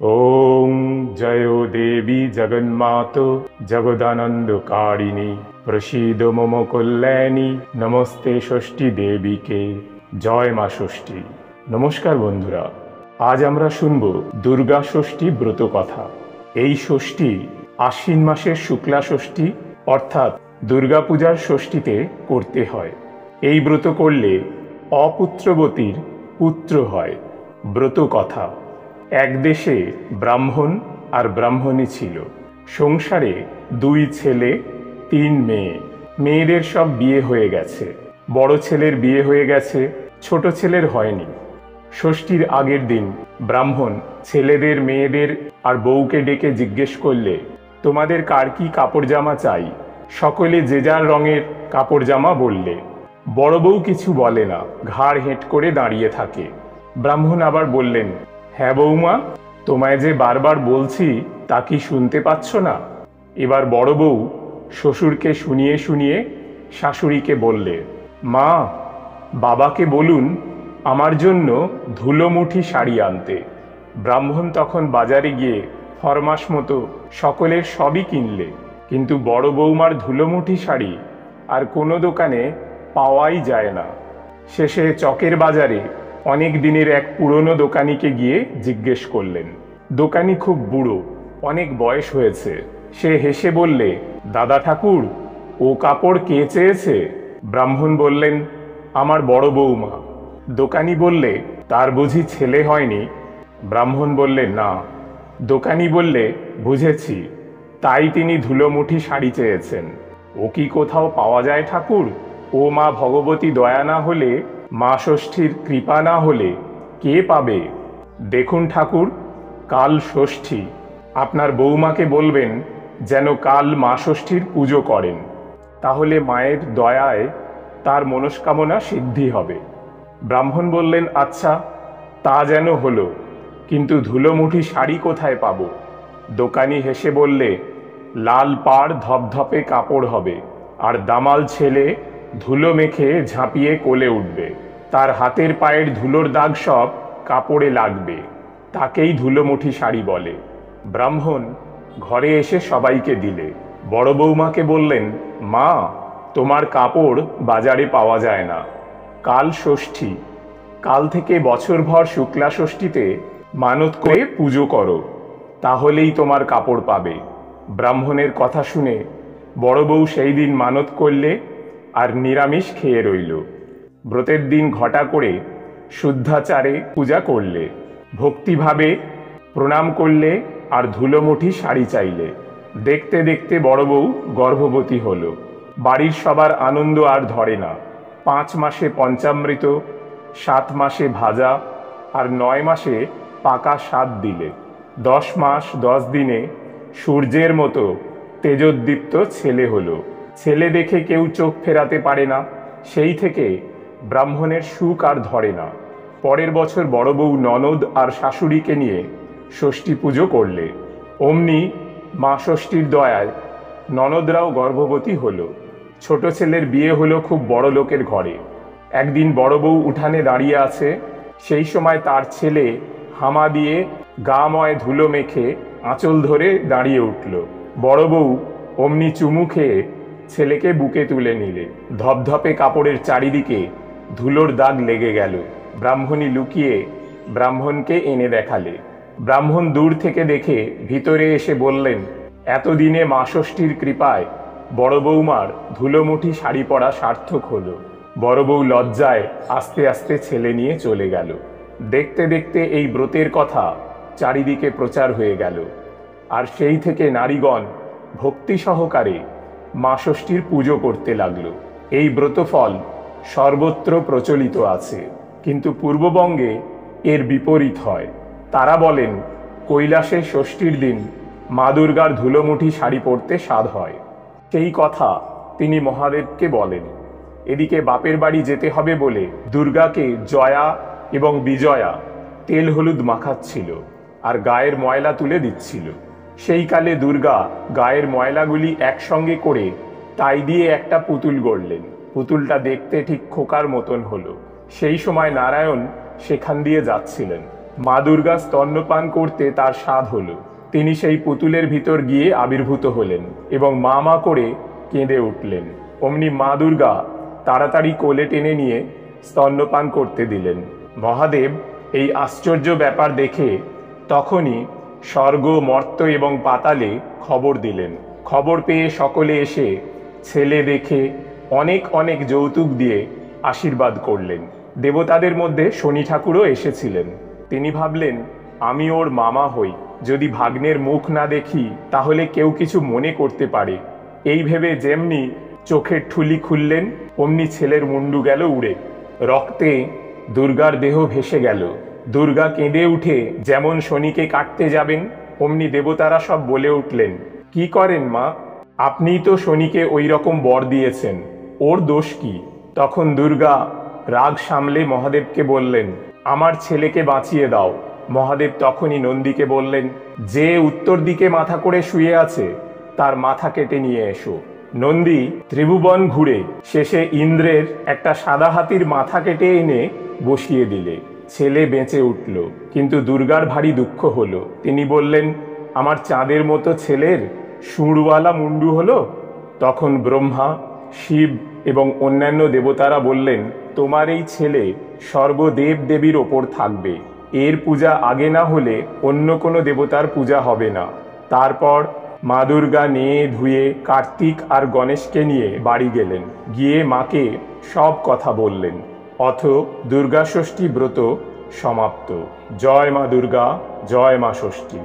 ওং জয় দেবী জগন্মাতো জগদানন্দকারিণী প্রসীদ মম কল্যাণী নমস্তে ষষ্ঠী দেবীকে। জয় মা ষষ্ঠী। নমস্কার বন্ধুরা, আজ আমরা শুনব দুর্গা ষষ্ঠী ব্রত কথা। এই ষষ্ঠী আশ্বিন মাসের শুক্লা ষষ্ঠী অর্থাৎ দুর্গাপূজার ষষ্ঠীতে করতে হয়। এই ব্রত করলে অপুত্রবতীর পুত্র হয়। ব্রত কথা। এক দেশে ব্রাহ্মণ আর ব্রাহ্মণী ছিল। সংসারে 2 ছেলে 3 মেয়ে। মেয়েদের সব বিয়ে হয়ে গেছে। বড় ছেলের বিয়ে হয়ে গেছে, ছোট ছেলের হয়নি। ষষ্ঠীর আগের দিন ব্রাহ্মণ ছেলেদের, মেয়েদের আর বউকে ডেকে জিজ্ঞেস করলে, তোমাদের কার কি কাপড় জামা চাই? সকলে যে যার রঙের কাপড় জামা বললে। বড় বউ কিছু বলে না, ঘাড় হেঁট করে দাঁড়িয়ে থাকে। ব্রাহ্মণ আবার বললেন, হ্যাঁ বৌমা, তোমায় যে বারবার বলছি তা কি শুনতে পাচ্ছ না? এবার বড় বউ শ্বশুরকে শুনিয়ে শুনিয়ে শাশুড়িকে বললে, মা, বাবাকে বলুন আমার জন্য ধুলোমুঠি শাড়ি আনতে। ব্রাহ্মণ তখন বাজারে গিয়ে ফরমাস মতো সকলের সবই কিনলে, কিন্তু বড় বৌমার ধুলোমুঠি শাড়ি আর কোনো দোকানে পাওয়াই যায় না। শেষে চকের বাজারে অনেক দিনের এক পুরনো দোকানিকে গিয়ে জিজ্ঞেস করলেন। দোকানি খুব বুড়ো, অনেক বয়স হয়েছে। সে হেসে বললে, দাদা ঠাকুর, ও কাপড় কে চেয়েছে? ব্রাহ্মণ বললেন, আমার বড় বৌমা। দোকানি বললে, তার বুঝি ছেলে হয়নি? ব্রাহ্মণ বললে, না। দোকানি বললে, বুঝেছি, তাই তিনি ধুলোমুঠি শাড়ি চেয়েছেন। ও কি কোথাও পাওয়া যায় ঠাকুর? ও মা ভগবতী দয়া না হলে, মা ষষ্ঠীর কৃপা না হলে কে পাবে? দেখুন ঠাকুর, কাল ষষ্ঠী। আপনার বৌমাকে বলবেন যেন কাল মা ষষ্ঠীর পুজো করেন, তাহলে মায়ের দয়ায় তার মনস্কামনা সিদ্ধি হবে। ব্রাহ্মণ বললেন, আচ্ছা, তা যেন হলো, কিন্তু ধুলোমুঠি শাড়ি কোথায় পাবো? দোকানি হেসে বললে, লাল পাড় ধপধপে কাপড় হবে, আর দামাল ছেলে ধুলো মেখে ঝাঁপিয়ে কোলে উঠবে। তার হাতের পায়ের ধুলোর দাগ সব কাপড়ে লাগবে, তাকেই ধুলোমুঠি শাড়ি বলে। ব্রাহ্মণ ঘরে এসে সবাইকে দিলে। বড় বৌমাকে বললেন, মা, তোমার কাপড় বাজারে পাওয়া যায় না। কাল ষষ্ঠী, কাল থেকে বছরভর শুক্লা ষষ্ঠীতে মানত করে পুজো করো, তাহলেই তোমার কাপড় পাবে। ব্রাহ্মণের কথা শুনে বড় বউ সেই দিন মানত করলে আর নিরামিষ খেয়ে রইল। ব্রতের দিন ঘটা করে শুদ্ধাচারে পূজা করলে, ভক্তিভাবে প্রণাম করলে আর ধুলোমুঠি শাড়ি চাইলে। দেখতে দেখতে বড় বউ গর্ভবতী হলো। বাড়ির সবার আনন্দ আর ধরে না। 5 মাসে পঞ্চামৃত, 7 মাসে ভাজা আর 9 মাসে পাকা স্বাদ দিলে। 10 মাস 10 দিনে সূর্যের মতো তেজোদ্দীপ্ত ছেলে হলো। ছেলে দেখে কেউ চোখ ফেরাতে পারে না। সেই থেকে ব্রাহ্মণের সুখ আর ধরে না। পরের বছর বড় বউ ননদ আর শাশুড়িকে নিয়ে ষষ্ঠী পুজো করলে। অমনি মা ষষ্ঠীর দয়ায় ননদরাও গর্ভবতী হলো। ছোট ছেলের বিয়ে হলো খুব বড় লোকের ঘরে। একদিন বড় বউ উঠানে দাঁড়িয়ে আছে। সেই সময় তার ছেলে হামা দিয়ে গাময় ধুলো মেখে আঁচল ধরে দাঁড়িয়ে উঠল। বড় বউ অমনি চুমু খেয়ে ছেলেকে বুকে তুলে নিলে। ধপধপে কাপড়ের চারিদিকে ধুলোর দাগ লেগে গেল। ব্রাহ্মণী লুকিয়ে ব্রাহ্মণকে এনে দেখালে। ব্রাহ্মণ দূর থেকে দেখে ভিতরে এসে বললেন, এতদিনে মা ষষ্ঠীর কৃপায় বড় বৌমার ধুলোমুঠি শাড়ি পরা সার্থক হলো। বড় বউ লজ্জায় আস্তে আস্তে ছেলে নিয়ে চলে গেল। দেখতে দেখতে এই ব্রতের কথা চারিদিকে প্রচার হয়ে গেল, আর সেই থেকে নারীগণ ভক্তি সহকারে মা ষষ্ঠীর পুজো করতে লাগলো। এই ব্রতফল সর্বত্র প্রচলিত আছে, কিন্তু পূর্ববঙ্গে এর বিপরীত হয়। তারা বলেন, কৈলাসে ষষ্ঠীর দিন মা দুর্গার ধুলোমুঠি শাড়ি পরতে স্বাদ হয়। সেই কথা তিনি মহাদেবকে বলেন। এদিকে বাপের বাড়ি যেতে হবে বলে দুর্গাকে জয়া এবং বিজয়া তেল হলুদ মাখাচ্ছিল আর গায়ের ময়লা তুলে দিচ্ছিল। সেই কালে দুর্গা গায়ের ময়লাগুলি একসঙ্গে করে তাই দিয়ে একটা পুতুল গড়লেন। পুতুলটা দেখতে ঠিক খোকার মতন হলো। সেই সময় নারায়ণ সেখান দিয়ে যাচ্ছিলেন। মা দুর্গা স্তন্যপান করতে তার স্বাদ হলো। তিনি সেই পুতুলের ভিতর গিয়ে আবির্ভূত হলেন এবং মা মা করে কেঁদে উঠলেন। অমনি মা দুর্গা তাড়াতাড়ি কোলে টেনে নিয়ে স্তন্যপান করতে দিলেন। মহাদেব এই আশ্চর্য ব্যাপার দেখে তখনই স্বর্গ, মর্ত্য এবং পাতালে খবর দিলেন। খবর পেয়ে সকলে এসে ছেলে দেখে অনেক অনেক যৌতুক দিয়ে আশীর্বাদ করলেন। দেবতাদের মধ্যে শনি ঠাকুরও এসেছিলেন। তিনি ভাবলেন, আমি ওর মামা হই, যদি ভাগ্নের মুখ না দেখি তাহলে কেউ কিছু মনে করতে পারে। এই ভেবে যেমনি চোখের ঠুলি খুললেন, অমনি ছেলের মুন্ডু গেল উড়ে। রক্তে দুর্গার দেহ ভেসে গেল। দুর্গা কেঁদে উঠে যেমন শনিকে কাটতে যাবেন, অমনি দেবতারা সব বলে উঠলেন, কি করেন মা? আপনিই তো শনিকে ওই রকম বর দিয়েছেন, ওর দোষ কি? তখন দুর্গা রাগ সামলে মহাদেবকে বললেন, আমার ছেলেকে বাঁচিয়ে দাও। মহাদেব তখনই নন্দীকে বললেন, যে উত্তর দিকে মাথা করে শুয়ে আছে তার মাথা কেটে নিয়ে এসো। নন্দী ত্রিভুবন ঘুরে শেষে ইন্দ্রের একটা সাদা হাতির মাথা কেটে এনে বসিয়ে দিলে। ছেলে বেঁচে উঠল, কিন্তু দুর্গার ভারী দুঃখ হলো। তিনি বললেন, আমার চাঁদের মতো ছেলের সুরওয়ালা মুন্ডু হলো। তখন ব্রহ্মা, শিব এবং অন্যান্য দেবতারা বললেন, তোমার এই ছেলে সর্বদেব দেবীর ওপর থাকবে। এর পূজা আগে না হলে অন্য কোনো দেবতার পূজা হবে না। তারপর মা দুর্গা নিয়ে ধুয়ে কার্তিক আর গণেশকে নিয়ে বাড়ি গেলেন। গিয়ে মাকে সব কথা বললেন। অথ দুর্গা ষষ্ঠী ব্রত সমাপ্ত। জয় মা দুর্গা, জয় মা ষষ্ঠী।